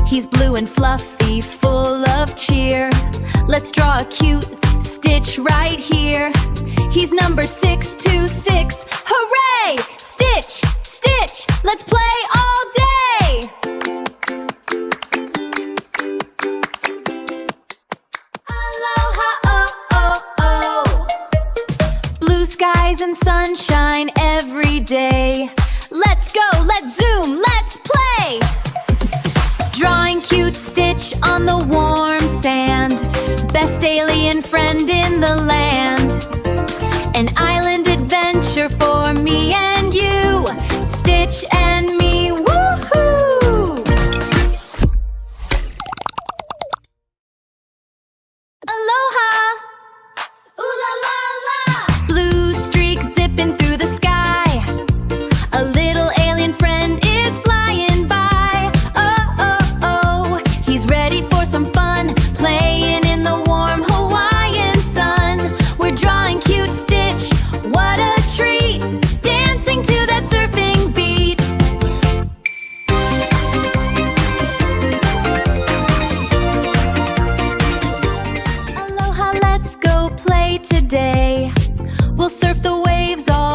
He's blue and fluffy, full of cheer. Let's draw a cute Stitch right here. He's number 626. Hooray! Stitch, Stitch, let's play all day! Aloha, oh, oh, oh. Blue skies and sunshine every day. Let's go, let's zoom, let's play! Drawing cute Stitch on the warm sand. Best alien friend in the land. An island adventure for me and you. Stitch and me, woohoo! Aloha! Ooh la la la! Blue streak zipping through the sky. A little alien friend is flying by. Oh, oh, oh, he's ready for some fun. Playing in the warm Hawaiian sun. We're drawing cute Stitch, what a treat! Dancing to that surfing beat. Aloha, let's go play today. We'll surf the waves all